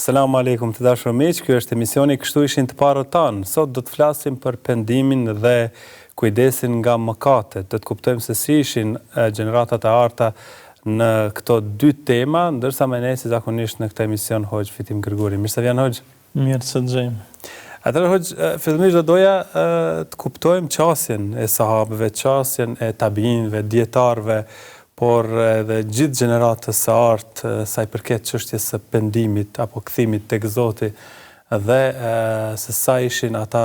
Selamu alaikum të dashur miq, ky është emisioni Kështu ishin të parët tanë. Sot do të flasim për pendimin dhe kujdesin nga mëkatet. Do të kuptojmë se si ishin gjeneratat e arta në këto dy tema, ndërsa me ne si zakonisht në këtë emision Hoxh Fitim Gërguri. Mirë se vjen Hoxh. Mirë se gjejmë. Atëherë Hoxh, fillimisht do doja të kuptojmë qasjen e sahabëve, qasjen e tabiinëve, dietarëve, por edhe gjithë gjeneratës së artë sa i përket çështjes së pendimit apo kthimit tek Zoti dhe se sa ishin ata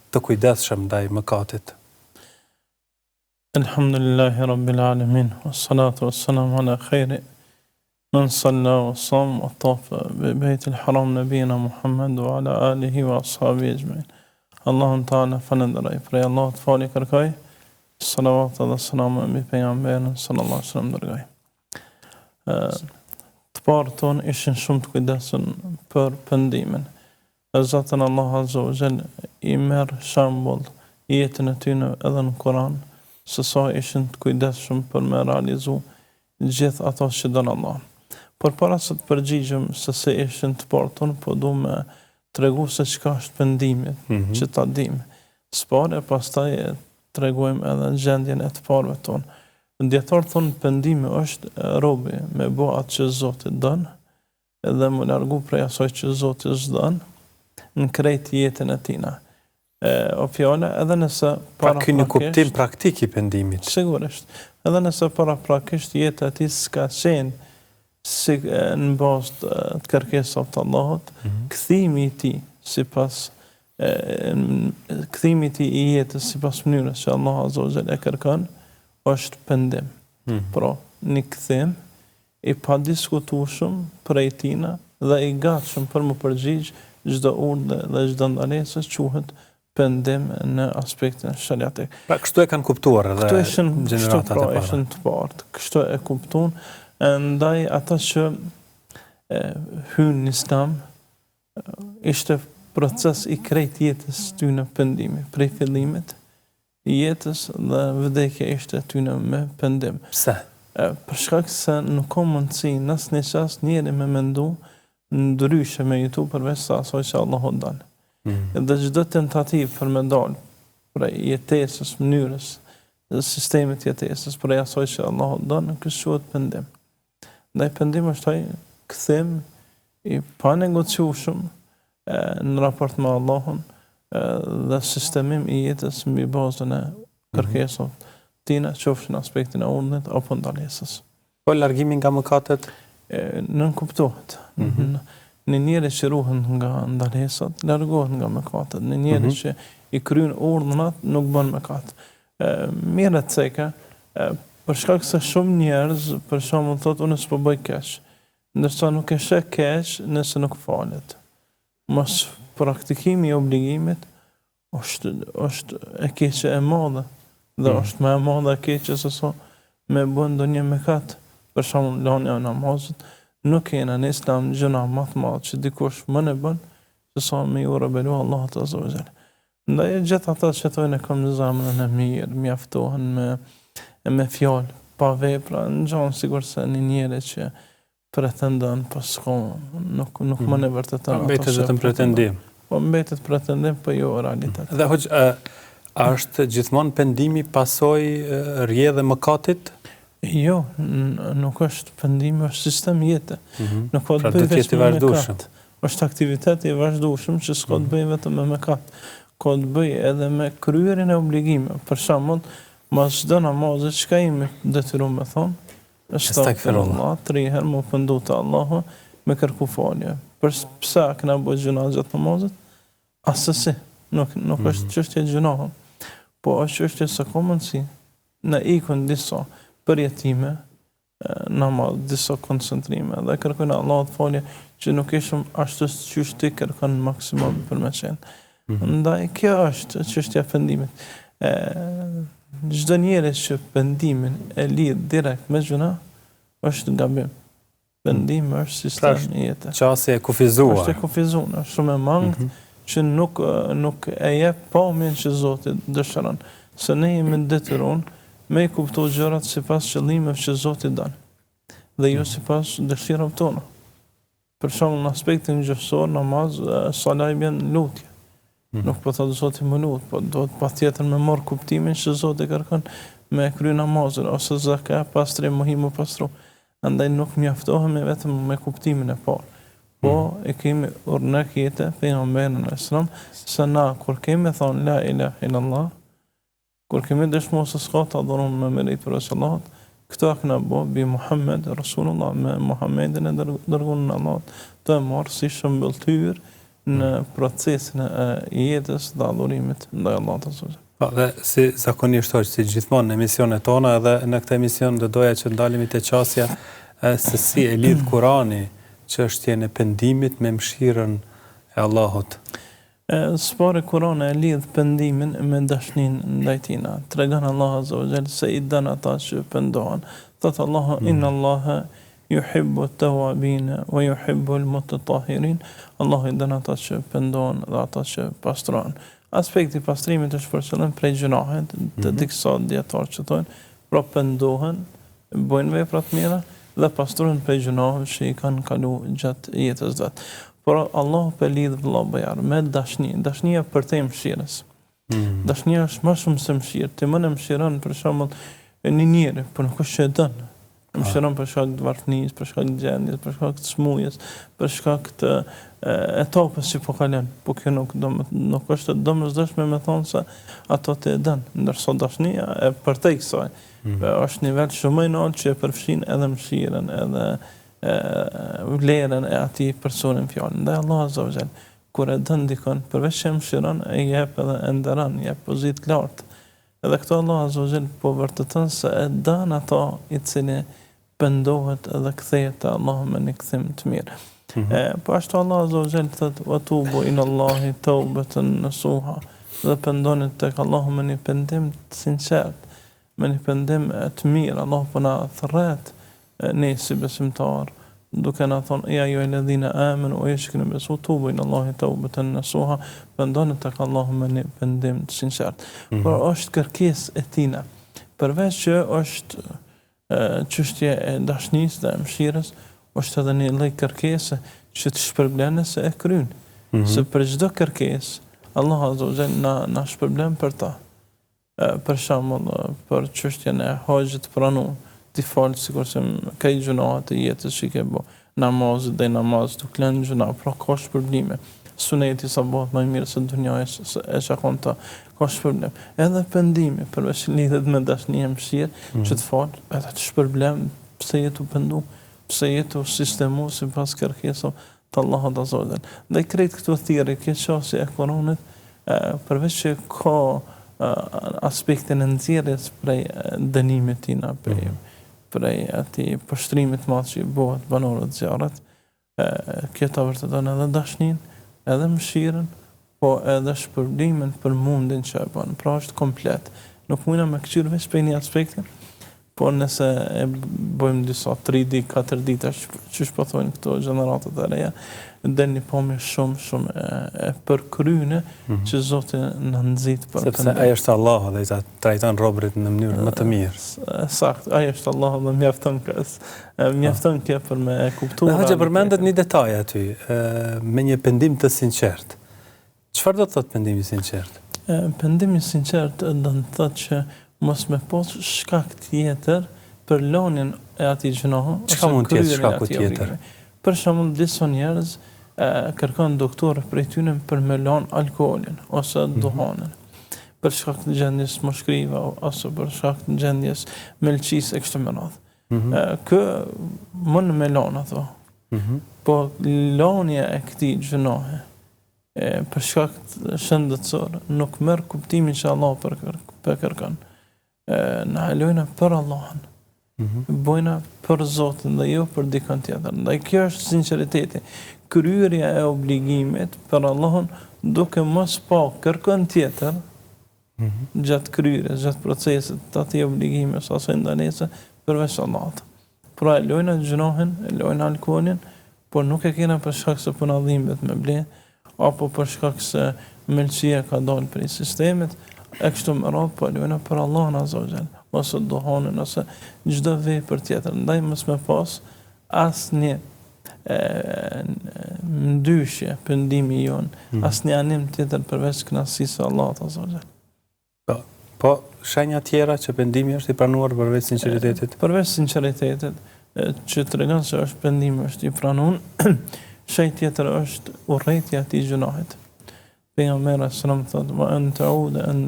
të kujdesshëm ndaj mëkatit. Alhamdulillahi Rabbil Alamin, wassalatu wassalamu ala khayri man salla wa sam wa tafa bi Baytil Haram nabiyina Muhammad wa ala alihi wa ashabihi ajma'in. Allahun Ta'ala falenderoj për Allahut fali kërkoj. Salavat dhe salamu mbi pejgamberin sallallahu alaihi wasallam dërgoj. Të parë tonë ishin shumë të kujdesshëm për pendimin. Zoti Allah Azza wa Jall i merr shembull jetën e tyre edhe në Kur'an, se sa ishin të kujdesshëm për me realizu gjithë ato që don Allah. Por para se të përgjigjem se si ishin të parë tonë, po du me tregu se çka është pendimi, që ta dimë. S'pare pastaj tregojmë edhe gjendjen e të parëve tonë. Dietarët thonë pendimi është robi me bë atë që Zoti don edhe më largu prej asaj që Zoti s'don në krejt jetën e tina. O fjala edhe nëse pra ky një kuptim praktik i pendimit. Sigurisht. Edhe nëse paraprakisht jeta e tij s'ka qenë si në bazë të kërkesave të Allahut, kthimi i tij sipas kthimi i jetës sipas mënyrës që Allah Azza wa Jall e kërkon është pendim. Pra, një kthim i padiskutueshëm prej tina dhe i gatshëm për më përgjigj çdo urdhë dhe çdo ndalesë quhet pendim në aspektin shariatik. Pra kështu e kanë kuptuar edhe gjeneratat e para. Ishin të parë. Kështu e kuptuan, ndaj ata që hynë në Islam ishte proces i krejt jetës tyne pendimi, prej fillimit jetës dhe vdekja ishte tyne me pendim. Pse? Për shkak se nuk ka mundësi nësë një qas njeri me mendu ndryshe me jetu përveç sa asaj që Allah o dan. Dhe çdo tentativ për me dalë prej jetesës, mënyrës, sistemit jetesës, prej asaj që Allah o dan, kësë quhet pendim. Ndaj pendim është ai kthim i panegociueshëm në raport me Allahun dhe sistemim i jetës mbi bazën e kërkesave tina, qofshin aspektin e urdhit apo ndalesës. Po largimi nga mëkatet? Nën kuptohet. Në njeri që ruhen nga ndalesat, largohet nga mëkatet. Në njeri që i kryen urdhnat, nuk bën mëkat. Mirë të ceka, për shkak se shumë njerëz, për shembull thotë unë s'po bëj keq, ndërsa nuk e sheh keq nëse nuk falet. Mos praktikimi i obligimit është e keqe e madhe dhe është më e madhe e keqe se sa me bën ndonjë mëkat. Për shembull lania e namazit, nuk jena në Islam gjëna më të madhe që dikush më ne bën se sa me u rebelu Allahut Azza wa Jall. Ndaj gjithë ata që thonë kam zemrën e mirë, mjaftohen me fjalë, pa vepra, ngjan sikur se një njeri që pretendon, po nuk më në vërteton. Mbetet vetëm pretendim. Po mbetet pretendim, po jo realitet. Dhe Hoxh, a është gjithmonë pendimi pasojë rrjedhë e mëkatit? Jo, nuk është pendimi, është sistem jete. Nuk ka pra të bëjë vetëm me mëkat. Është aktiviteti i vazhdueshëm që s'ka të bëjë vetëm me mëkat. Ka të bëjë edhe me kryerjen e obligimeve. Për shembull, mas çdo namazi çka jemi detyruar me thonë, Astaghfirullah, 3 herë më pëndu të Allahu me kërku falje. Pse këna bëjë gjuna gjatë namazit? Asësi, nuk është çështje gjunahën, po është çështje se ka mundësi në ikën disa përjetime, namaz, disa koncentrime dhe kërkojnë Allahut falje që nuk ishëm ashtu qysh ti kërkon maksimum për me qenë. Ndaj, kjo është çështja e pendimit. Çdo njeri që pendimin e lidh direkt me gjuna është gabim. Pendimi është sistem i jetës. Qasje e kufizuar. Është e kufizuar, është shumë e mangët që nuk e jep pamjen që Zoti dëshiron. Se ne jemi detyruar me i kuptu gjërat sipas qëllimeve që Zoti don. Dhe jo sipas dëshirave tona. Për shembull në aspektin gjësor, namaz, sala i bën lutje. Nuk po thotë Zoti më lut, po do të patjetër me marr kuptimin që Zoti kërkon me kry namazin ose zakat, pastrim më pastru. Andaj nuk mjaftohemi vetëm me kuptimin e parë. Po e kemi në kete pejgamberin e Islam se na kur kemi thonë la ilaha illallah, kur kemi dëshmuar se s'ka të adhuron me merit për Allahut, këto këna bo bi Muhammed Rasulullah, me Muhammedin e dërguar në Allah, të marrë si shëmbëltyr në procesin e jetës dhe adhurimit ndaj Allahut azza wa jalla. Dhe si zakonisht është, si gjithmonë në emisionet tona, edhe në këtë emision dhe doja që ndalemi të qasja se si e lidh Kurani që është e pendimit me mëshirën e Allahut. Spore Kurani e lidh pendimin me dashnin ndaj tina. Tregon Allah azza wa jalla se i dën ata që pendohen. Thot Allahu inna Allaha yuhibbu at-tawwabin wa yuhibbu al-mutatahhirin. Allahu i dën ata që pendohen dhe ata që pastrojnë. Aspekti pastrimit është përcjellën prej gjunahet, të disa dietar që thonë, pra pendohen, bojnë vepra të mira dhe pastrojnë prej gjunahet që i kanë kalu gjatë jetës vetë. Por Allahu për lidh vëllai me dashni. Dashnia për te mëshirës. Dashnia është më shumë se mëshirë. Ti më në mëshiron për shembull një njeri, por nuk është që e dën. Mëshiron për shkak të varfënisë, për shkak të gjendjes, për shkak të smujës, për shkak të etapës që po kalon. Po kjo nuk është domosdoshme me thonë se ato të e dën, ndërsa dashnia e përtej kësaj. Është nivel shumë i lartë që e përfshin edhe mëshirën, edhe vlerën e atij personin fjalën. Ndaj Allah azza wa jalla, kur e dën dikon, përveç që mëshiron, e jep edhe e nderon, jep pozitë lartë. Edhe këto Allah azza wa jalla po vërtetën se e dën ato i cili pendohet edhe kthehet te Allahu me një kthim të mirë. Po ashtu Allah azza wa jalla thotë wa tubu ila Allahi tawbatan nasuha. Dhe pendoni tek Allahu me një pendim të sinqert, me një pendim të mirë. Allahu po na thret ne si besimtar, duke na thonë ja ju alladhina amanu wa yashkunu bisu tubu ila Allahi tawbatan nasuha. Pendoni tek Allahu me një pendim të sinqert. Por është kërkesë e tina. Përveç që është çështje e dashnisë dhe mëshirës, është edhe një lloj kërkese që të shpërblen se e kryen. Se për çdo kërkesë, Allah azza wa jalla na shpërblen për ta. Për shembull, për çështjen e haxhit pranuar, ti fal sikur se ka i gjunaat e jetës që ke bo, namazit dhe namaz, të klenë gjuna, pra ka shpërblime. Suneti sa bëhet më mirë se dunjaja e çakon ta, ka shpërblim. Edhe pendimi, përveç lidhet me dashni e mëshirë, që të fal, edhe të shpërblem pse jetu pendu, pse jetu sistemu sipas kërkesave të Allahut azza wa jalla. Dhe krejt këto thirrje, kjo çështje e Kuranit, përveç që ka aspektin e nxjerrjes prej dënimit tina, prej atij poshtrimit madh që bëhet banorët zjarrit, kjo ta vërteton edhe dashnin, edhe mëshirën, po edhe shpërblimin për mundin që e bën. Pra është komplet. Nuk mundna me këqyr veç për një aspektin, po nëse e bëjmë disa 3 ditë, 4 ditë, që shpëthojnë këto gjeneratët e reja, dhe një pomje shumë e përkryne që Zoti në nëzit për sepse ajo është Allah dhe i trajton robërit në mënyrë më të mirë. Sakt, ajo është Allah dhe mjafton kjo për me kuptuar. Dhe Hoxha përmendet një detaj aty, me një pendim të sinqert. Çfarë do të thotë pendimi i sinqert? Pendimi i sinqert do të thotë që mos me pas shkak tjetër për lënien e atij gjunohi. Çka mund të jetë shkaku tjetër? Për shembull, disa njerëz kërkon doktor prej tyre për me lënë alkoolin ose duhanin. Për shkak të gjendjes moshkrive ose për shkak të gjendjes melçisë e kështu me radhë. Kë mund me lënë ato. Po lënia e këtij gjunohi për shkak të shëndetësor nuk merr kuptimin që Allah për kërkon. Na lejojna për Allahun. Bojna për Zotin dhe jo për dikën tjetër. Ndaj kjo është sinqeriteti. Kryerja e obligimit për Allahun duke mos pa kërkon tjetër gjatë kryerjes, gjatë procesit të atij obligimi ose asaj ndalese përveç Allahut. Pra e lejojna gjunohin, e lejojna alkoolin, por nuk e kena për shkak se po na dhimbet me ble, apo për shkak se melçia ka dalë prej sistemit, e kështu me radhë, po lejojna për Allahun azza wa jalla, ose duhanin ose çdo vepër tjetër. Ndaj mos me pas asnjë ndyshje pendimi jonë, asnjë anim tjetër përveç kënaqësisë së Allahut azza wa jall. Po shenja tjera që pendimi është i pranuar përveç sinqeritetit? Përveç sinqeritetit, që tregon se është pendimi është i pranuar, shenjë tjetër është urrëtia e atij gjunahit. Pejgamberi sallallahu alaihi wasallam thotë: "Wa an ta'uda an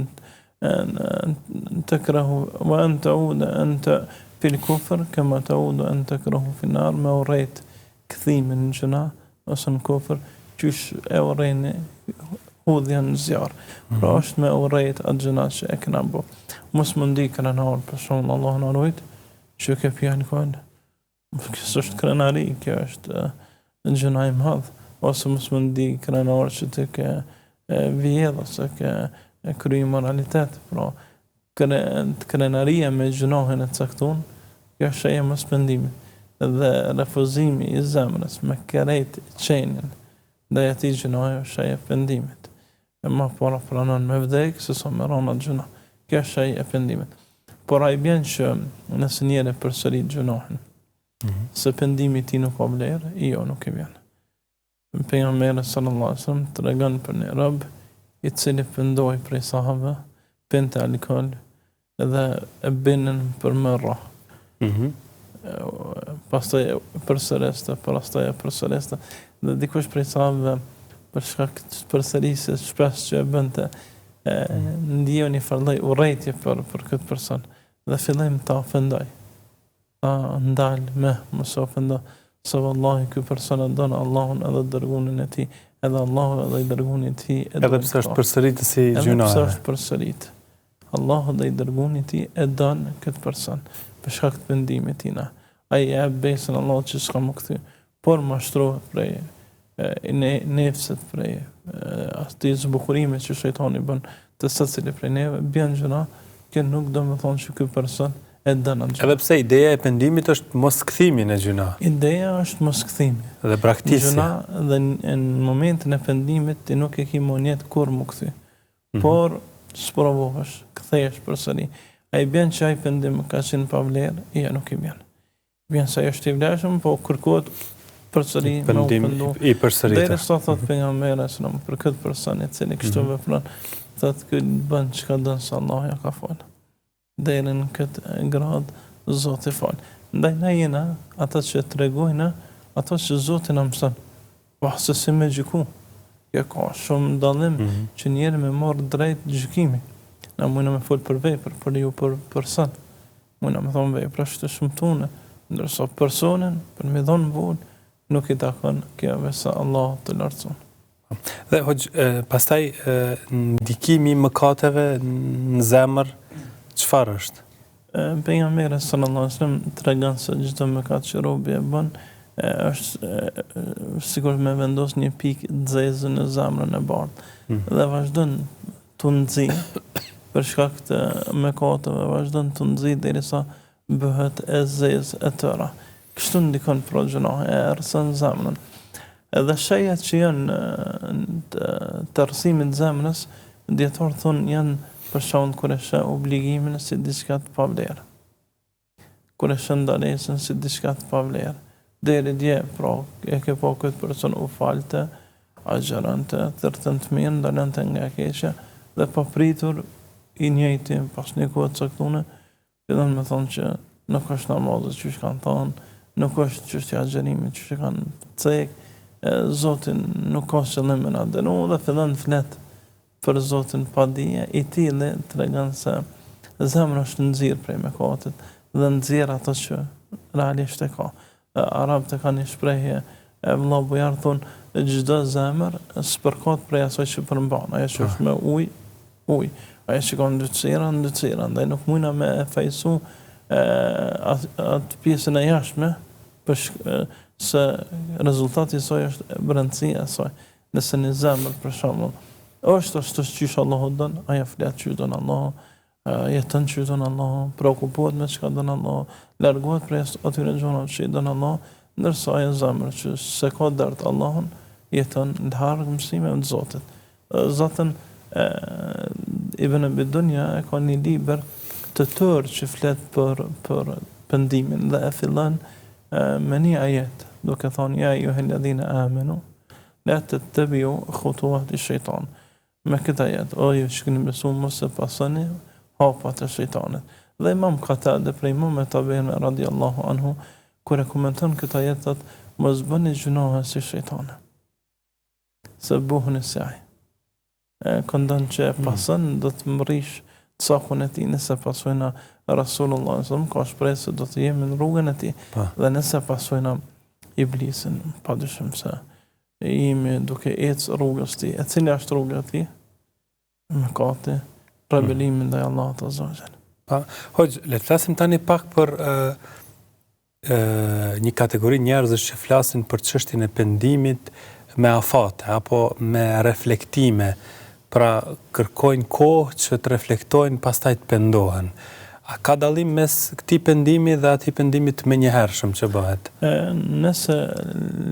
takrahu wa an ta'uda anta fil kufr kama ta'udu an takrahu fi nar", me urrejt kthimin në gjuna ose në kufër, qysh e urrejni hudhjen në zjarr. Pra është me urrejt atë gjuna që e kena bo. Mos më ndi krenar, për shumë Allah në rujt, që ke pja alkohol. Kësë është krenari, kjo është në gjuna i madh, ose mos më ndi krenar që të ke vjedh, ose ke kry moralitet. Pra, krenaria me gjunahin e caktun, kjo është e mos pendimi. Dhe refuzimi i zemrës me kerejt qenin dhe ati gjunahi është e pendimit. E ma para pranon me vdek, se sa me rana gjuna. Kjo është e pendimit. Por a i bjen që nëse njëre përsërit gjunahin, se pendimi ti nuk o vlerë, jo nuk i bjen. Pejgamberi sallallahu alaihi wasallam tregon për një rob i cili pendoi prej sahabëve, pinte alkool dhe e binën për mëra. Pastaj përsëriste, dhe dikush prej sahabëve për shkak të përsërisjes shpesh që e bënte, ndjeu një farë urrëtie për këtë person dhe fillojmë ta ofendoj. Ta ndal me mos ofendo, se vallahi ky person e don Allahun edhe dërgunin e tij, edhe Allahu edhe i dërgunin e tij. Edhe pse është përsëritë si gjuna. Edhe pse është përsëritë. Allahu dhe i dërgunin e tij e don këtë person për shkak të pendimit tina. Ai e besën Allah që s'ka më kthy, por mashtrohet prej nefset, prej atij zbukurimit që shejtani bën të secili prej neve, bjen gjuna, që nuk do me thonë që ky person e dënon gjuna. Edhe pse ideja e pendimit është mos kthimi në gjuna. Ideja është mos kthimi. Dhe praktikësi. Gjuna dhe në momentin e pendimit ti nuk e ke monjet kur më kthy. Por sprovohesh, kthehesh përsëri. Ai bjen që ai pendim ka qenë pa vlerë, ja nuk i bjen. Bjen se është i vlefshëm, po kërkohet përsëri me u pendu. I përsëritur. Derisa thot pejgamberi sallallahu për këtë person i cili kështu vepron, thotë ky bën çka don se Allah ja ka fal. Deri në këtë grad Zoti fal. Ndaj na jena ata që tregojnë, ato që Zoti na mëson. Po se si me gjyku. Kjo ka shumë dallim që njerë me marrë drejt gjykimi. Na mujna me fol për vepër, për ju për person. Mujna me thonë vepër është të shumtune, ndërsa personin për me dhonë vull nuk i takon kjo vesa Allah të lartëson. Dhe pastaj ndikimi i mëkateve në zemër çfarë është? Pejgamberi sallallahu alaihi wasallam tregon se çdo mëkat që robi e bën është sikur me vendos një pikë nxehtë në zemrën e bardhë. Dhe vazhdon të nxjih për shkak të mëkateve, vazhdon të nxjih derisa bëhet e zezë e tëra. Kështu ndikon pro gjunahe, e erësën zemrën. Edhe shejat që janë të rësimit zemrës, djetarë thonë janë për shkak kur e sheh obligimin si diçka të pavlerë. Kur e sheh ndalesën si diçka të pavlerë. Deri dje, pra, e ke po këtë person u falte, agjerante, thërtën të mirë, ndalante nga keqja, dhe pa pritur i njëjti pas një kohë të caktune, fillon me thonë që nuk është namazet që kanë thonë, nuk është çështja e agjerimit që kanë cek, Zotin nuk ka qëllim me na dënu dhe fillon të flet për Zotin pa dije, i tillë tregon se zemra është nxirr prej mëkatit dhe nxjerr ato që realisht e ka. Arabët e kanë një shprehje, vëlla bujar thonë çdo zemër spërkat prej asaj që përmban, ajo që është me ujë, ajo që ka ndytësira, ndaj nuk mujna me e fajsu atë pjesën e jashtme, se rezultati i saj është brendësia e saj. Nëse një zemër, për shembull, është qysh Allahu don, ajo flet që don Allahu, jeton që don Allahu, preokupohet me çka don Allahu, largohet prej atyre gjunave që i don Allahu, ndërsa ajo zemër që se ka dert Allahun, jeton në larg mësimeve të Zotit. Zotën Ibn Abi Dunya e ka një libër të tërë që flet për pendimin dhe e fillon me një ajet duke thonë ja ayyuhalladhina amanu la tattabi'u khutuwati shaytan. Me këtë ajet, o ju që keni besuar mos e pasoni hapat e shejtanit. Dhe Imam Qatada prej Imam Tabi'in radiallahu anhu kur e komenton këtë ajet thotë mos bëni gjunohe si shejtani. Se buhuni saj. Këndon që pason do të mrish cakun e tij nëse pasojna Rasulullah sallallahu ka shpresë se do të jemi në rrugën e tij. Dhe nëse pasojna iblisin, padyshim se jemi duke ecë rrugës tij. E cila është rruga e tij? Mëkati, rebelimin ndaj Allahut azza wa jalla. Hoxh, le të flasim tani pak për një kategori njerëzish që flasin për çështjen e pendimit me afate apo me reflektime, pra kërkojnë kohë që të reflektojnë pastaj të pendohen. A ka dallim mes këtij pendimi dhe atij pendimit menjëhershëm që bëhet? Nëse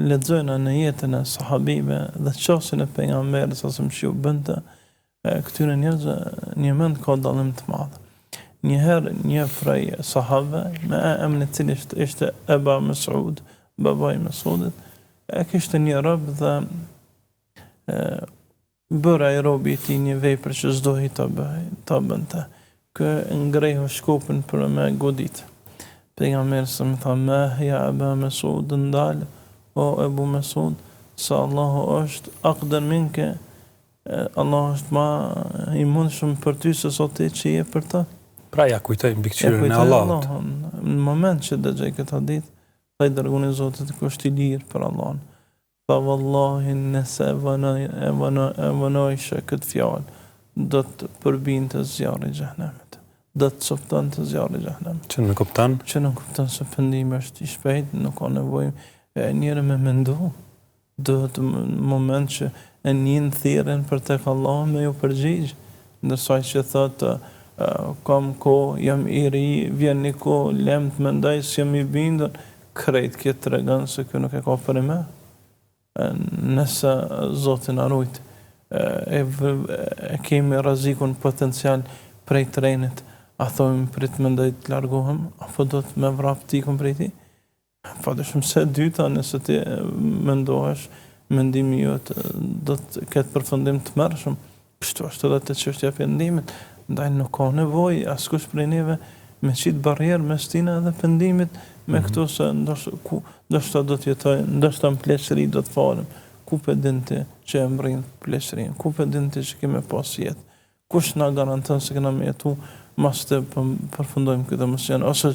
lexojnë në jetën e sahabive dhe çështjen e pejgamberit sa më shiu bënte këtyre njerëzve një mend ka dallim të madh. Njëherë një prej sahabëve me emrin e cili ishte Eba Mesud, babai Mesudit, kishte një rob dhe bëra i robi i tij një vepër që s'dohi ta bënte. Kë ngrehu shkopin për me godit. Pejgamberi sa më tha me ja Eba Mesud ndal o Ebu Mesud se Allahu është aqdar minke, Allah është ma i mundshëm për ty se sot ti që je për ta. Pra ja kujtoj mbikëqyrjen e Allahut. Në moment që dëgjoj këtë hadith, thaj dërguni Zotit që është i lirë për Allahun. Tha vallahi nëse vënojshë këtë fjalë, do të përbinte zjarri i xhenemit. Do të çofton të zjarri i xhenemit. Që nuk kupton? Që nuk kupton se pendimi është i shpejt, nuk ka nevojë njëri me mendu. Do të moment që e njën thirrën për tek Allah me ju përgjigj, ndërsa që thotë kam ko, jam i ri, vjen një ko, lem të mendaj, si jam i bindur, krejt këtë të regan se kjo nuk e ka për me. Nëse Zotin arrujt, e kemi rrezikun potencial prej trenit, a thojmë për të mendaj të largohem, apo do të me vrap tikun prej ti? Padyshim se dyta, nëse ti mendohesh, mendimi jote do të ketë përfundim të mërshëm. Kështu është edhe të çështja e pendimit. Ndaj nuk ka nevojë askush prej neve me qitë barrierë mes tina dhe pendimit me këto se ndoshta do të jetoj, ndoshta në pleqëri do të falem. Ku pe dinte që e mbrin pleqërinë? Ku pe dinte që kemi pas jetë? Kush na garanton se kena me jetu mas të përfundojmë këtë emocion? Ose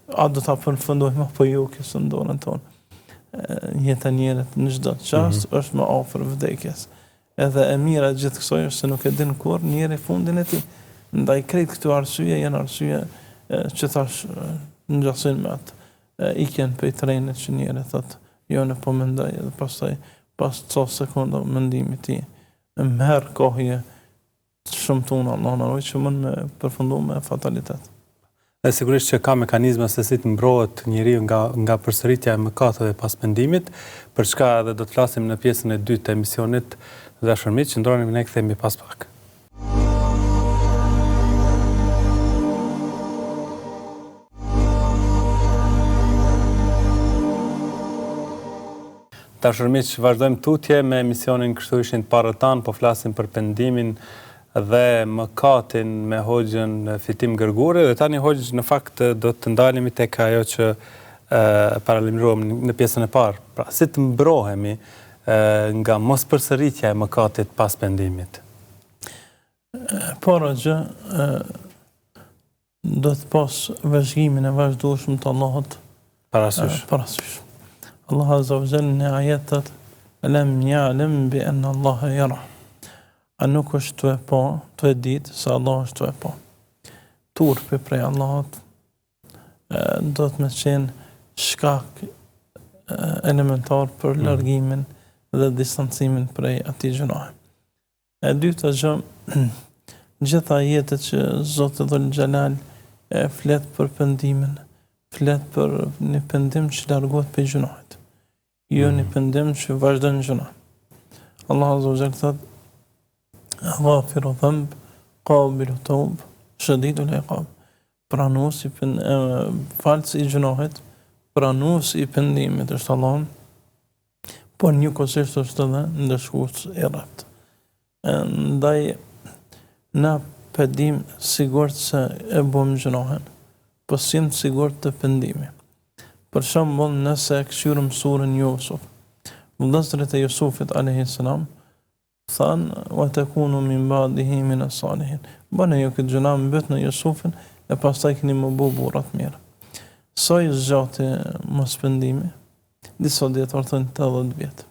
a do ta përfundojmë apo jo kësë në dorën tonë? Jeta njerët në çdo çast është më afër vdekjes. Edhe e mira gjithë kësaj është se nuk e din kur njeri fundin e tij. Ndaj krejt këtu arsye janë arsye që thash në gjasën me atë ikjen për i trenit që njëre thot jo në po mendoj edhe pastaj pas ca sekonda mendimi ti më herë kohje shumë tunë Allah në rojë që mund me përfundu me fatalitet. Dhe sigurisht që ka mekanizma se si të mbrohet njeriu nga përsëritja e mëkateve pas mendimit, për çka edhe do të flasim në pjesën e dytë të emisionit. Dashur miq, qëndroni ne kthehemi pas pak. Dashur miq, vazhdojmë tutje me emisionin Kështu ishin parët tanë, po flasim për pendimin dhe mëkatin me Hoxhën Fitim Gërguri, dhe tani Hoxh në fakt do të ndalemi tek ajo që paralajmëruam në pjesën e parë. Pra, si të mbrohemi nga mos përsëritja e mëkatit pas pendimit? Para gjë, do të pas vëzhgimin e vazhdueshëm të Allahut parasysh. Allah azza wa jalla në ajetet alam ya'lam bi anna Allah yara. A nuk është të e po, të e ditë se Allah është të e po. Turpi prej Allahut do të me qenë shkak elementar për largimin dhe distancimin prej atij gjunahe. E dyta gjë, gjitha jetët që Zoti Dhul Xhelal flet për pendimin, flet për një pendim që largohet prej gjunahit. Jo një pendim që vazhdon gjunah. Allah azza wa jalla thotë ghafiru dhanb, qabilu tawb, shadidul iqab. Pranues i falës i gjunahit, pranues i pendimit është Allah, por njëkohësisht është edhe ndëshkues i rreptë. Ndaj na pedim sigurt se e bëm gjunohen, po sim sigurt të pendimi. Për shembull, nëse e këshyrëm surën Jusuf, vëllezërit e Jusufit a.s. thanë, wa takunu min ba'dihi min as-salihin. Bënë ju këtë gjuna mbet në Jusufin, e pastaj keni më bu burrat mirë. Sa i zgjati mos pendimi, disa dietar thonë 80 vjet.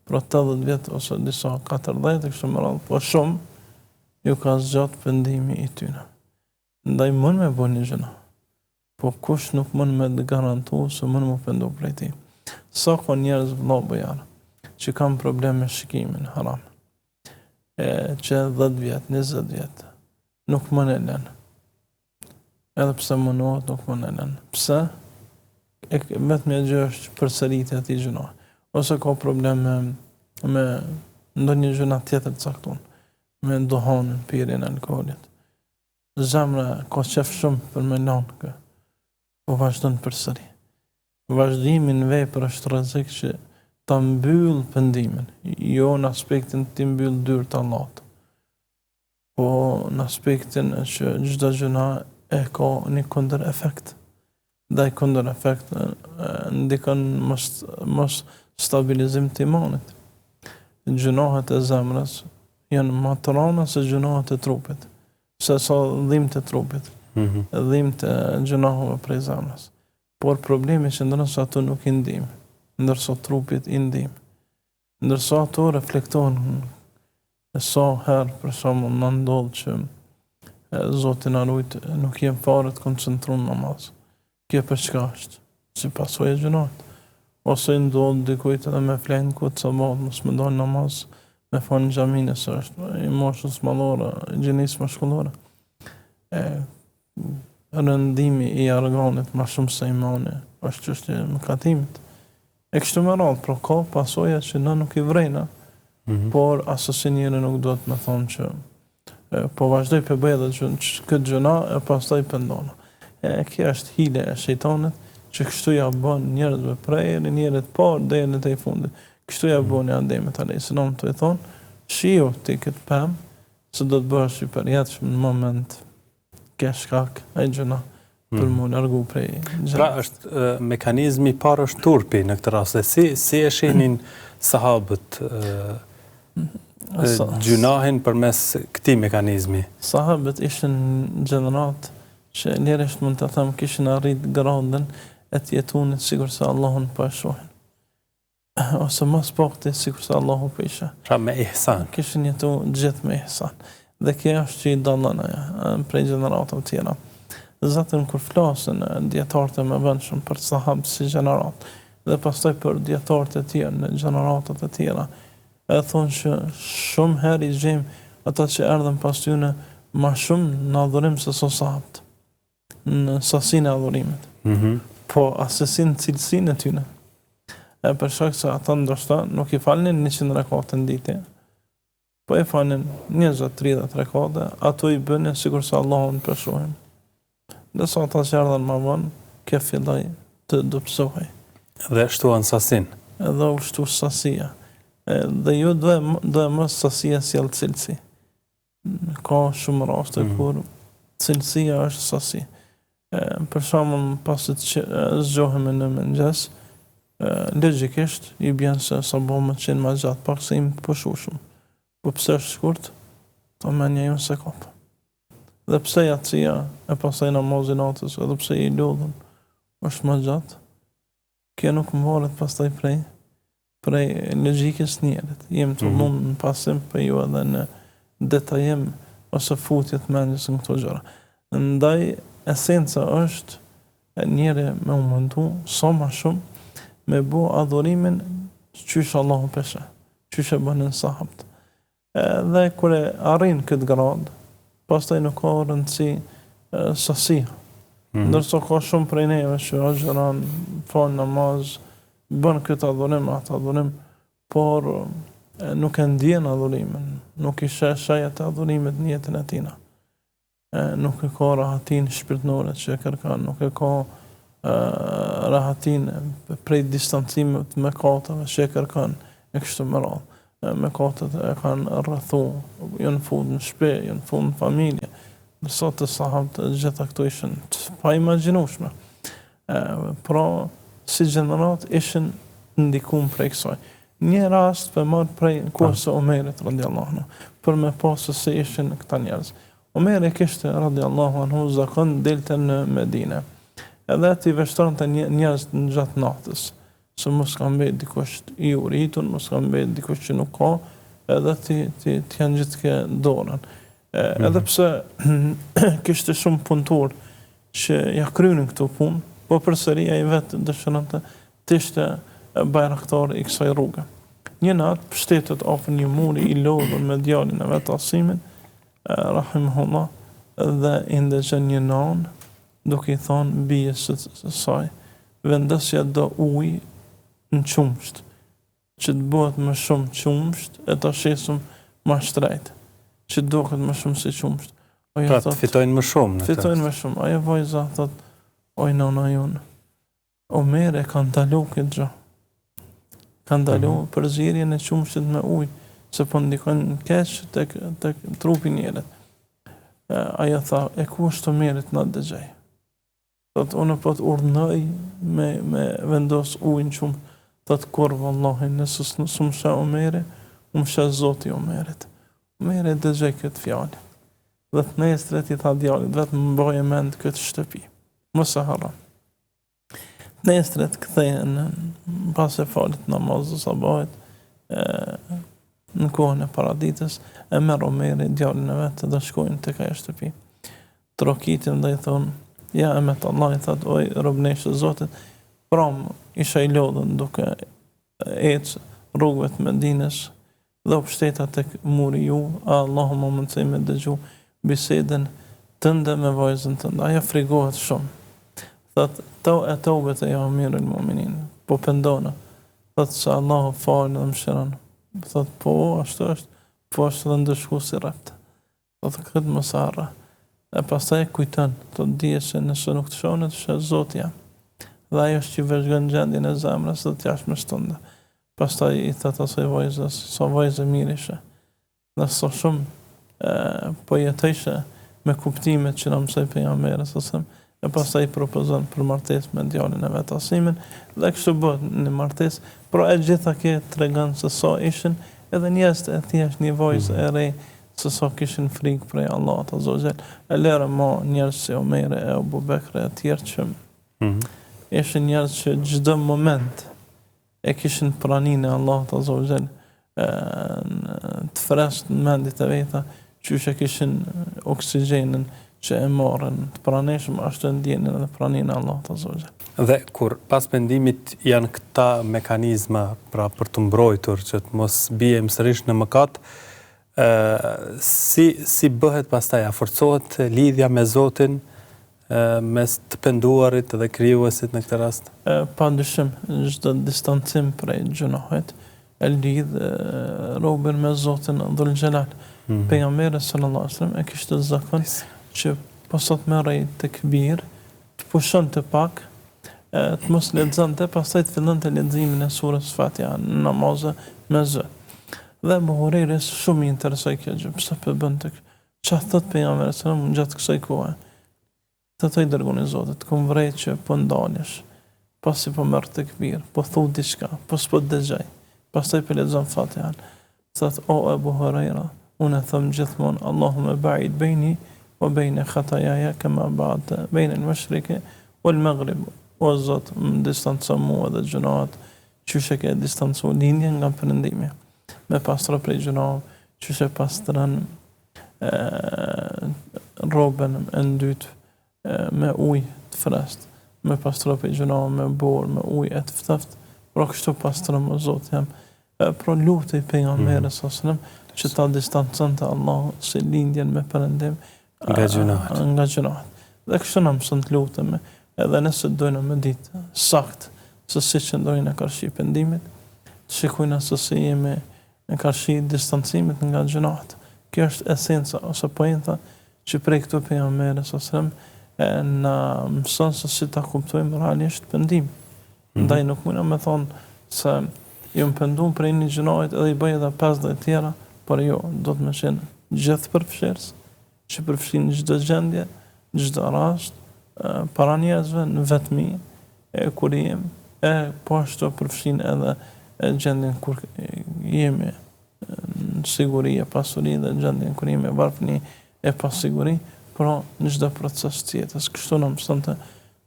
Pra 80 vjet ose disa 40 kështu më radhë, po shumë ju ka zgjat pendimi i tyre. Ndaj mund me bëni një gjëna, po kush nuk mund me të garantu se mund me pendu prej ti. Sa ka njerëz vëlla bojarë që kam problem me shikimin haram, që 10 vjet, 20 vjet, nuk më në lënë. Edhe pse më nuat, nuk më në lënë. Pse? Vetëm e gjë është përsëritja e atij gjënohi. Ose ka problem me ndonjë gjëna tjetër caktuar, me duhanin, pirjen e alkoolit. Zemra ka qef shumë për me lanë kë, po vazhdon përsëri. Vazhdimi në vepër është rrezik që ta mbyll pendimin, jo në aspektin të mbyll dyert të Allahut, po në aspektin që çdo gjëna e ka një kundër efekt. Dhe i kundër efekt ndikon mos stabilizim të imanit. Gjunohet e zemrës janë më të rënda se gjunohet e trupit, se sa dhimbjet e trupit, dhimbjet e gjunoheve prej zemrës. Por problemi që ndërsa ato nuk i ndihmë, ndërsa trupit i ndihmë, ndërsa ato reflektojnë sa herë për shembull na ndodh që Zoti na rujt nuk jem fare të koncentruar në namaz. Kjo për çka është? Si pasojë e gjunohet. Ose ndodh dikujt edhe me flenë këtë sabat, mos më dal namaz, me fal në xhamin e së është i moshës madhore, gjenisë mashkullore. Rëndimi i arganit ma shumë se imani është çështje e mëkatimit. E kështu me radhë, pra ka pasoja që na nuk i vrejna, por asosieri nuk do të më thonë që po vazhdoj për bëj edhe këtë gjëna e pastaj pendona. Kjo është hile e shejtanit që kështu ja bën njerëzve prej njerëzit parë deri në të fundit. Kështu ja bën Ademit a.s. të i thonë, shiu ti këtë pemë, se do të bëhesh i përjetshëm në moment ke shkak e gjëna për më largu prej gjëna. Pra është mekanizmi parë është turpi në këtë rast. Si e shihnin sahabët gjunahin përmes këtij mekanizmi? Sahabët ishin gjenerat që lirisht mund të them kishin arrit gradën e të jetunit sikur se Allahun po e shohin. Ose mos pakti sikur se Allahu po i sheh. Pra me ihsan. Kishin jetu gjithë me ihsan. Dhe kjo është që i dallon prej gjeneratave të tjera. Zatën kur flasin dietarët e mëdhenj për sahabët si gjenerat, dhe pastaj për dietarët e tjerë në gjeneratat e tjera, e thonë që shumë herë i gjejmë ata që erdhën pas tyre më shumë në adhurim se sahabët, në sasinë e adhurimit. Po asesinë cilësinë e tyre. Për shkak se ata ndoshta nuk i falnin 100 rekate në ditë, po i falnin 20-30 rekate, ato i bënin sikur se Allahun po shohin. Dhe sa ata që erdhën më vonë, kjo filloi të dobësohej. Dhe shtuan sasinë. Edhe u shtu sasia. Dhe jo do e mos sasia sjell cilësi. Ka shumë raste kur cilësia është sasi. Për shembull, pasi të zgjohemi në mëngjes, logjikisht i bën se sa bëmë të qenë më gjatë pak se im të pushushëm. Po pse është shkurt? To menja ju se kap. Dhe pse jatësia e pastaj namazin natës, edhe pse i lodhën, është më gjatë, kjo nuk më varet pastaj prej logjikës njerit. Jem të lumë në pasim për ju edhe në detajim ose futjet mendjes në këto gjëra. Ndaj, esenca është njeri me u mundu sa ma shumë me bu adhurimin qysh Allahu peshe, qysh e bënin sahabët. Dhe kër e arrin këtë grad, pastaj nuk ka rëndësi sasia. Ndërsa ka shumë prej neve që agjeran, fal namaz, bën këtë adhurim, atë adhurim, por nuk e ndjen adhurimin, nuk i shajat e adhurimit në jetën e tina. Nuk e ka rahatin shpirtnore që e kërkan, nuk e ka rahatin prej distancimit me katëve që e kërkan e kështu më radhë. Me katët e kanë rrethu, janë fut në shtëpi, janë fut në familje. Sot të sahabët gjitha këto ishin pa imagjinueshme. Pra, si gjenerat ishin ndikum prej kësaj. Një rast për marrë prej kohës së Omerit radiallahu anhu, për me pasë se ishin këta njerëz. Omeri kishte radiallahu anhu zakon delte në Medine. Edhe ti veçton të njerëz në gjatë natës, se mos ka mbet dikush i uritur, mos ka mbet dikush që nuk ka, edhe ti janë gjithë ke dorën. Edhe pse kishte shumë punëtor që ja krynin këto punë, po përsëri ai vetë dëshironte të ishte bajraktar i kësaj rruge. Një natë pështetet afër një muri i lodhur me djalin e vet Asimin, rahimahullah, dhe i ndëgjon një nan, duke i thonë bijes së saj, vendosja do ujë në qumsht, që të bëhet më shumë qumsht, e të shesëm më shtrejt, që duket më shumë si qumsht. Pra të fitojnë më shumë. Fitojnë më shumë. Ajo vajza thot, oj nana jonë, Omer e kanë ndalu këtë gjë. Kanë ndalu përzierjen e qumshtit me ujë, se po ndikojnë keq tek trupi njerët. Ajo tha, e ku është Omerit na dëgjoj? Thot, unë po të urdhnoj me vendos ujë në qumë. Thot, kur vallahi, nëse s'u msha Omeri, u msha Zoti Omerit. Omeri dëgjoj këtë fjalë. Dhe të nesër i tha djalit, vetëm mbaje mend këtë shtëpi. Mos e harro. Nesër kthehen pas e falit namazit sabahit, në kohën e paraditës, e merr Omeri djalin e vet dhe shkojnë tek ajo shtëpi. Trokitin dhe i thonë, ja emet Allah, i thot, oj robnesh e Zotit, pram isha i lodhën duke ecë rrugëve të Medinës dhe u pështeta tek muri ju, Allahu më mundësoj me dëgju bisedën tënde me vajzën tënde. Aja frigohet shumë. Thot, e tobet e ja Amirul Mu'minin, po pendona. Thot, se Allahu falë dhe mëshiron. Thot, po, ashtu është, po është dhe ndëshku si rrepte. Thot, këtë mos harra. E pastaj kujton, thot, dije se nëse nuk të shonë, të shë Zoti jam. Dhe ajo është që vëzhgën gjendjen e zemrës dhe të jashtë me shtënde. Pastaj i thot asaj vajzës, sa vajzë mirë ishe. Dhe sa shumë po jetojshe me kuptimet që na mësoi pejgamberi sallallahu, e pastaj i propozon për martesë me djalin e vet Asimin, dhe kështu bëhet në martesë, por e gjitha kjo tregon se sa ishin edhe njerëz e thjesht, një vajzë e re, se sa kishin frikë prej Allahut azza wa jall. E lërë më njerëz si Omeri e Abu Bekri e tjerë që ishin njerëz që çdo moment e kishin praninë e Allahut azza wa jall të freskët në mendit e veta, që e kishin oksigjenin që e marrën të praneshëm, ashtu e ndjenin edhe praninë e Allahut azza wa jall. Dhe kur pas mendimit janë këta mekanizma pra për të mbrojtur që të mos bijmë sërish në mëkat, si bëhet pastaj, a forcohet lidhja me Zotin mes të penduarit dhe krijuesit në këtë rast? Padyshim, çdo distancim prej gjunohit e lidh robën me Zotin Dhul Xhelal. Pejgamberi sallallahu alaihi wasallam e kishte zakon që pasot merrej tekbir, të pushonte pak, të mos lexonte, pastaj të fillonte leximin e surës Fatiha në namazë me zë. Dhe Abu Hurajra shumë i interesoi kjo gjë, pse po bënte kështu. Çfarë thot pejgamberi sallallahu alaihi wasallam gjatë kësaj kohe? Thotoi dërgoni Zotit, kum vret që po ndalesh, pasi po merr tekbir, po thu diçka, po s'po dëgjoj. Pastaj po lexon Fatihën. Thot, o Abu Hurajra, unë them gjithmonë, Allahumma ba'id baini wa baina khataaya kama ba'adta baina al-mashriqi wal-maghrib. O Zot, më distanco mua dhe gjunat, qyshe ke distancu linjen nga perëndimi. Me pastro prej gjunat, qyshe pastron robën e dytë me ujë të freskët, me pastro prej gjunat, me borë, me ujë e të ftoftë. Pra kështu pastron o Zot jam. Pra lutej pejgamberi sallallahu alaihi wasallam që ta distanconte Allahu si lindjen me perëndim nga gjunat. Dhe kështu na mëson të lutemi, edhe nëse dojnë me ditë sakt se si që ndojnë e karshi pendimit, të shikojnë se si jemi në karshi distancimit nga gjunat. Kjo është esenca ose poenta që prej këtu pejgamberi sallallahu alaihi wasallam na mëson se si ta kuptojmë realisht pendim. Ndaj nuk mundem me thonë se ju më pendum prej një gjunajt edhe i bëj edhe 50 tjera, por jo, do të më qenë gjithë përfshirës, që përfshin çdo gjendje, çdo rast, para njerëzve në vetmi, e kur jemi, po ashtu përfshin edhe gjendjen kur jemi në siguri e pasuri dhe gjendjen kur jemi varfëni e pasiguri, pra në çdo proces të jetës. Kështu na mësonte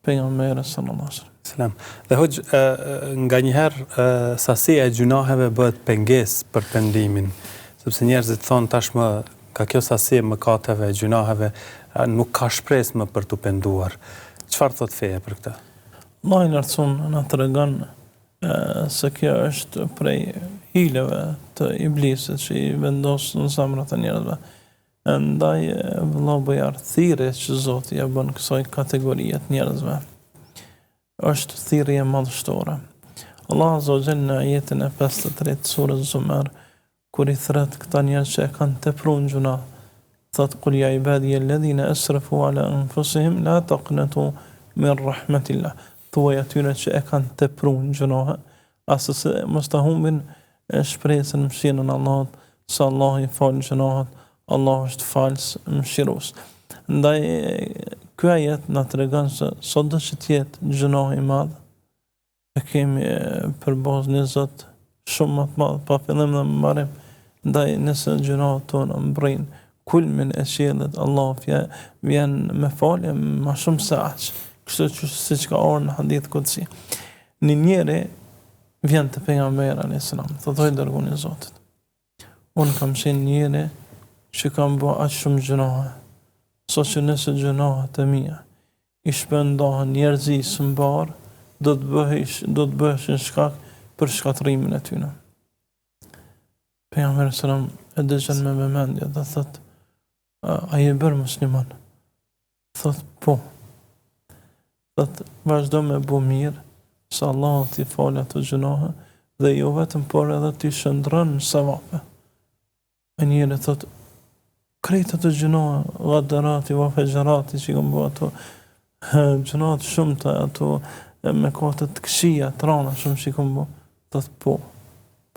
pejgamberi sallallahu alaihi wasallam. Dhe hoxh, nga njëherë sasia e gjunaheve bëhet pengesë për pendimin, sepse njerëzit thonë tashmë ka kjo sasi e mëkateve, gjunaheve, nuk ka shpresë më për të penduar. Çfarë thot feja për këtë? Allahu i lartësuar na tregon se kjo është prej hileve të iblisit që i vendos në zemrat e njerëzve. Ndaj vëllai thirrje që Zoti ja bën kësaj kategorie të njerëzve është thirrje madhështore. Allah Azza wa Jalla në ajetin e 53 të surës Zumar, kur i thret këta njerëz që e kanë tepruar në gjuna, thot qul ya ibadiy alladhina asrafu ala anfusihim la taqnatu min rahmatillah. Thuaj atyre që e kanë tepruar në gjuna, asëse mos ta humbin shpresën në mëshirën e Allahut, se Allah i fal gjunahet, Allah është falës mëshirues. Ndaj ky ajet na tregon se sado që të jetë gjunoh i madh, e kemi për bazë një Zot shumë më të madh pa fillim dhe mbarim. Ndaj nëse gjunohet tona mbrin kulmin e qiellit, Allah vjen me falje më shumë se aq. Kështu që siç ka ardhur në hadith kutsi. Një njeri vjen te pejgamberi alayhis salam, thotë dërguari i Zotit. Unë kam qenë njeri që kam bërë aq shumë gjunohe, so që nëse gjunohet e mia i shpendohen njerëzisë mbar, do të bëheshin shkak për shkatrimin e tyre. Pejgamberi sallam e dëgjon me vëmendje dhe thot: "A je bërë musliman?" Thot: "Po." Thot: "Vazhdo me bu mirë, se Allah t'i falë ato gjunohe dhe jo vetëm por edhe t'i shëndron në sevape." E njëri thot: "Krejt ato gjunohe, gadarati, fajjarati që kam bërë ato gjunohe shumëta, ato mëkate të këqija, të rana shumë që kam bërë." Thot: "Po."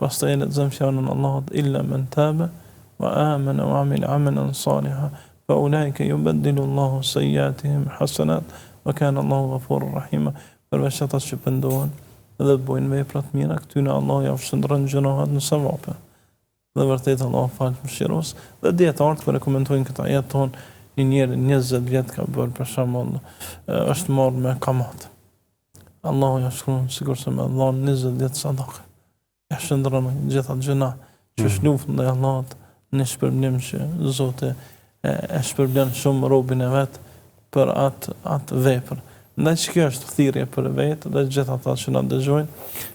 Pastaj lexojmë fjalën e Allahut: "Illa man taba wa amana wa amila amalan salihan fa ulaika yubaddilu Allahu sayyiatihim hasanat wa kana Allahu ghafurur rahim." Përveç ata që pendohen dhe bojnë vepra të mira, këtyre Allah ja shndron gjunohat në sevape. Dhe vërtet Allah fal mëshirues. Dhe dietarët kur e komentojnë këtë ajet thonë një njeri 20 vjet ka bërë për shembull është marrë me kamat. Allahu ja shkruan sigurisht me dhon 20 vjet sadaka. Ja shndron gjitha gjuna që është luftë ndaj Allahut në shpërblim që Zoti e shpërblen shumë robën e vet për atë vepër. Ndaj që kjo është thirrje për vetë dhe gjithë ata që na dëgjojnë,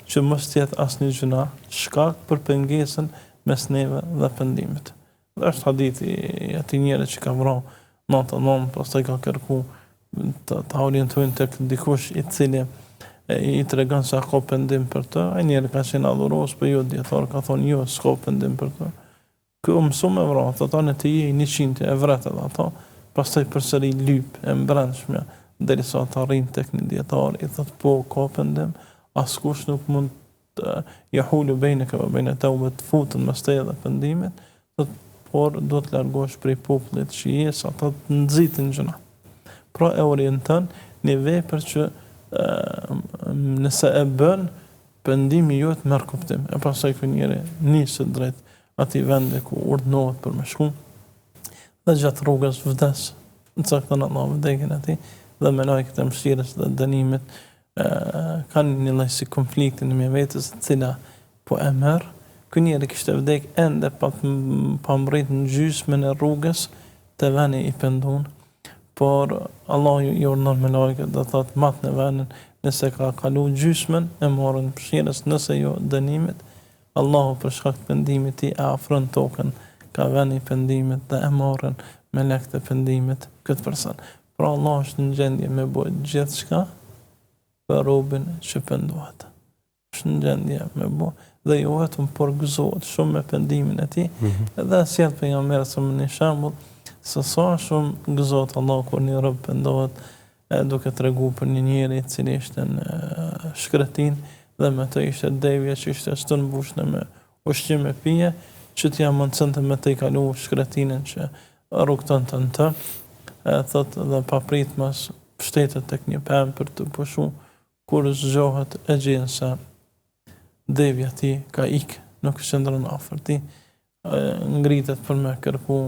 që mos jetë asnjë gjuna shkak për pengesën mes neve dhe pendimit. Dhe është hadithi i atij njeri që ka vrarë natën, pastaj ka kërku ta orientojnë tek dikush i cili i tregon se ka pendim për të. Ai njeri ka qenë adhurues, por jo dietar ka thonë jo, s'ka pendim për të. Ky mëson me vrarë, ata në të jej 100 e vret edhe ata, pastaj përsëri lyp e mbrëmshme derisa ata arrin tek një dietar i thot po ka pendim, askush nuk mund të yahulu bainaka wa baina tawbat futën mes teje dhe pendimit, thot por do të largohesh prej popullit që je sa ata të nxitin gjuna. Pra e orienton në vepër që nëse e bën pendimi jo të merr kuptim. E pastaj ky njeri niset drejt atij vendi ku urdhnohet për me shku dhe gjatë rrugës vdes. Në cakton Allah vdekjen e tij dhe me lajket e mëshirës dhe dënimit kanë një lloj si konflikti në mes vetes, e cila po e merr. Ky njeri kishte vdek ende pa mbrit në gjysmën e rrugës te vani i pendun, por Allah i urdhnon me lajket dhe thot mat në vendin, nëse ka kalu gjysmën e morën mëshirës, nëse jo dënimit, Allahu për shkak të pendimit i afron tokën ka vani i pendimit dhe e morën me lekët e pendimit këtë person. Pra Allah është në gjendje me bojë gjithçka për robën që pendohet. Është në gjendje me bojë dhe jo vetëm por gëzohet shumë me pendimin e tij, edhe sjell pejgamberi sa një shembull se sa shumë gëzot Allah kur një rob pendohet duke tregu për një njeri i cili ishte në shkretin dhe me të ishte devja që ishte së mbushme me ushqim e pije, që t'ja mundësonte me të i kalu shkretinin që rrugtonte në të, thot dhe paprit mas shtetet tek një pemë për të pushu, kur zgjohet e gjenë se devja ti ka ikë, nuk qëndron afër ti, ngritet për me kërku,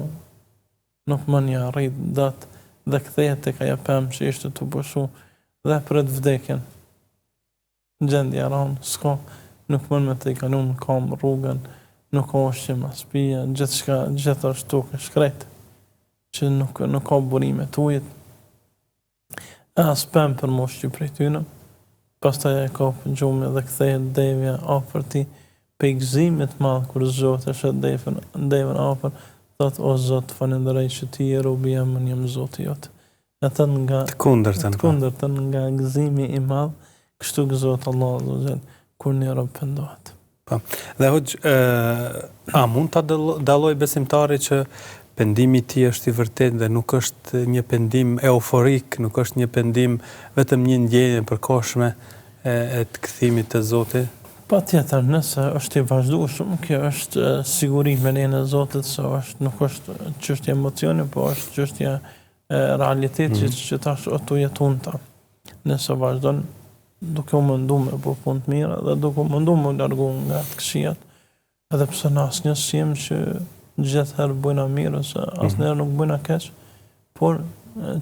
nuk më një arrit datë, dhe kthehet tek ajo pemë që ishte të pushu dhe pret vdekjen. Gjendja ranë, s'ka, nuk mund me të i kalun kam rrugën, nuk ka ushqim as pije, gjithë është tokë shkret, që nuk ka burime të ujit. As pemë për më ushqy prej tyne, pastaj e ka për gjumë dhe kthehet devja afër ti, pe i gëzimit madh kur zgjohet e shet devën afër, thot, o Zot, falenderoj që ti je robi jam, unë jam Zoti jot. Atë nga të kundërtën nga gëzimi i madh, kështu gëzohet Allah azza wa jall kur një rob pendohet. Po. Dhe hoxh, a mund ta dalloj besimtari që pendimi i tij është i vërtetë dhe nuk është një pendim euforik, nuk është një pendim vetëm një ndjenje e përkohshme e të kthimit te Zoti? Patjetër, nëse është i vazhdueshëm, kjo është siguri me lejen e Zotit se nuk është çështje emocioni, po është çështje realiteti që tash ato jeton ta. Nëse vazhdon duke u munduar me bëj punë të mira dhe duke u munduar me largu nga të këqijat, edhe pse në asnjë sim që gjithherë bëjna mirë ose asnjëherë nuk bëjna keq, por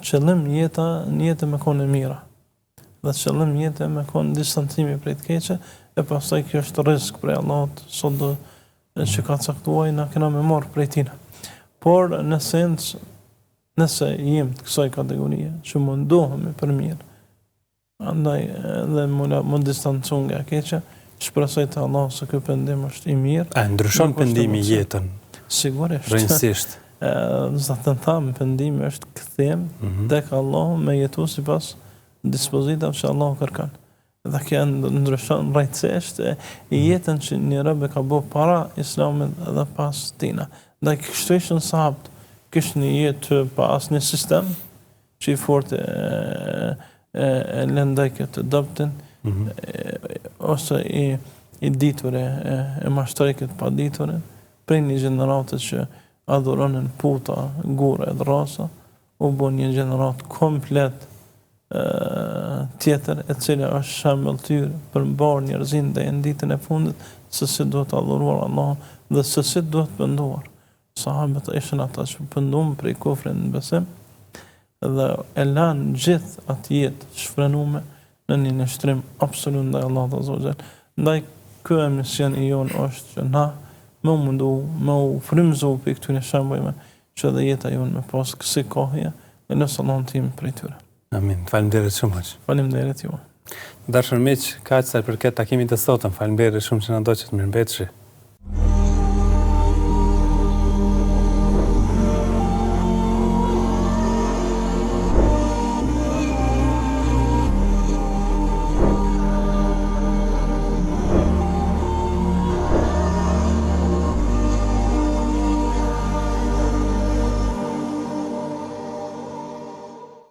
qëllim jeta me konë e mira. Dhe qëllim jeta me konë distancimi prej të keqe, e pastaj kjo është rrezik prej Allahut, sot që ka caktuar na kena me marr prej tina. Por në sens, nëse jem të kësaj kategorie, që mundohemi për mirë, andaj dhe mund distancu nga keqja, shpresoj te Allah se ky pendim është i mirë. A ndryshon pendimi jetën? Sigurisht. Rrënjësisht. Zaten tham, pendimi është kthim tek Allah me jetu sipas dispozitave që Allah kërkon. Dhe kjo ndryshon rrejtësisht jetën që një rob e ka bërë para Islamit dhe pas tina. Dhe kështu ishën sahabët, kishte një jetë pa asnjë sistem që i fortë e lëndaj këtë doptin, ose i ditur e mashtoj këtë pa diturin, prej një gjeneratët që adhuronin puta, gure dhe rasa, u bo një gjeneratë komplet tjetër, e cila është shembull tyre për mbar njerëzin dhe në ditën e fundit se si duhet të adhuruar Allah dhe se si duhet penduar. Sahabët ishin ata që penduan prej kufrit në besim dhe e lanë gjithë atë jetë shfrenume në një nështrim absolut ndaj Allahut azza wa jall. Ndaj ky emision i jon është që na me mundu, me u frymëzu për këtyre shembujve që dhe jeta jonë me pas kësi kohje dhe nësë Allahun tim prej tyre. Amin. Faleminderit shumë. Faleminderit ju. Dashur miq, kaq sa i përket takimit të sotëm. Faleminderit shumë që na ndoqët. Mirëmbëjtje.